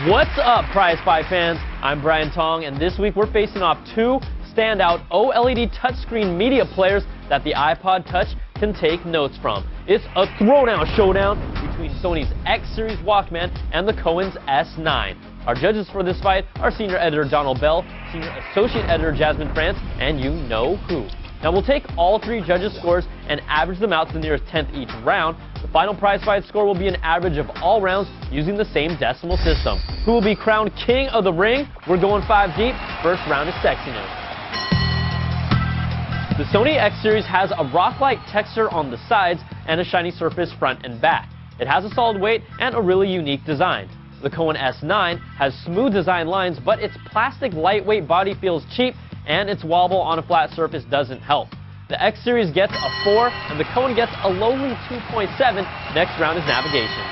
What's up, Prize Fight fans? I'm Brian Tong, and this week we're facing off two standout OLED touchscreen media players that the iPod Touch can take notes from. It's a throwdown showdown between Sony's X Series Walkman and the Cowon's S9. Our judges for this fight are Senior Editor Donald Bell, Senior Associate Editor Jasmine France, and you know who. Now we'll take all three judges' scores and average them out to the nearest 10th each round. The final prize fight score will be an average of all rounds using the same decimal system. Who will be crowned king of the ring? We're going 5 deep. First round is Sexiness. The Sony X Series has a rock-like texture on the sides and a shiny surface front and back. It has a solid weight and a really unique design. The Cowon S9 has smooth design lines, but its plastic lightweight body feels cheap, and its wobble on a flat surface doesn't help. The X Series gets a 4, and the Cowon gets a lowly 2.7. Next round is navigation.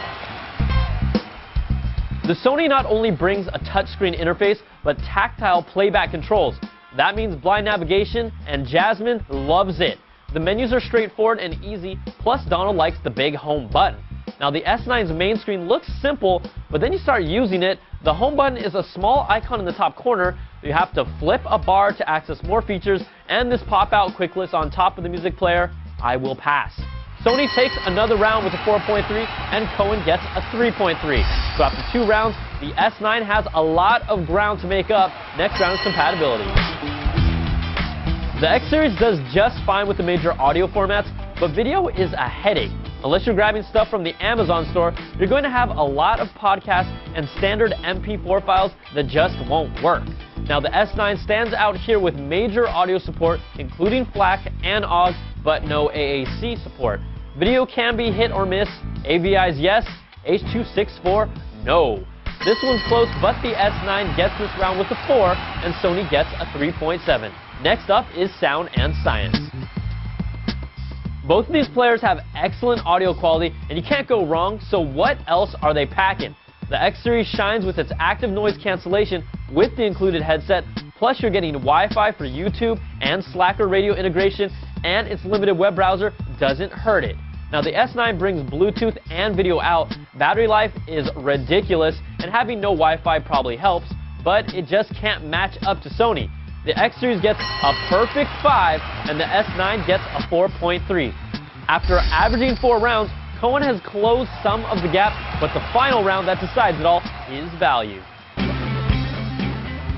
The Sony not only brings a touchscreen interface, but tactile playback controls. That means blind navigation, and Jasmine loves it. The menus are straightforward and easy, plus Donald likes the big home button. Now the S9's main screen looks simple, but then you start using it. The home button is a small icon in the top corner. You have to flip a bar to access more features, and this pop-out quick list on top of the music player. I will pass. Sony takes another round with a 4.3, and Cowon gets a 3.3. So after 2 rounds, the S9 has a lot of ground to make up. Next round is compatibility. The X Series does just fine with the major audio formats, but video is a headache. Unless you're grabbing stuff from the Amazon store, you're going to have a lot of podcasts and standard MP4 files that just won't work. Now the S9 stands out here with major audio support, including FLAC and OGG, but no AAC support. Video can be hit or miss. AVI's yes, H.264 no. This one's close, but the S9 gets this round with a 4, and Sony gets a 3.7. Next up is sound and science. Both of these players have excellent audio quality, and you can't go wrong, so what else are they packing? The X Series shines with its active noise cancellation with the included headset, plus you're getting Wi-Fi for YouTube and Slacker radio integration, and its limited web browser doesn't hurt it. Now the S9 brings Bluetooth and video out. Battery life is ridiculous, and having no Wi-Fi probably helps, but it just can't match up to Sony. The X Series gets a perfect 5, and the S9 gets a 4.3. After averaging 4 rounds, Cowon has closed some of the gap, but the final round that decides it all is value.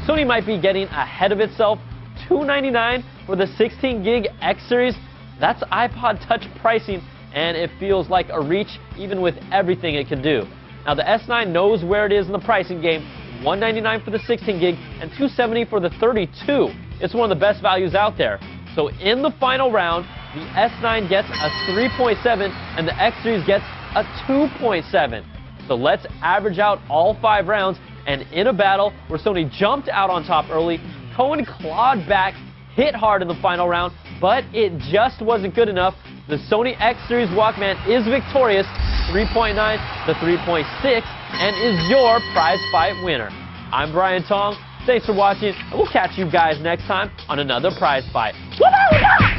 Sony might be getting ahead of itself. $299 for the 16 gig X Series. That's iPod Touch pricing, and it feels like a reach even with everything it can do. Now the S9 knows where it is in the pricing game. $199 for the 16 gig and $270 for the 32. It's one of the best values out there. So in the final round, the S9 gets a 3.7 and the X Series gets a 2.7. So let's average out all 5 rounds, and in a battle where Sony jumped out on top early, Cowon clawed back, hit hard in the final round, but it just wasn't good enough. The Sony X Series Walkman is victorious, 3.9 to 3.6, and is your prize fight winner. I'm Brian Tong. Thanks for watching, and we'll catch you guys next time on another prize fight. Woo-hoo!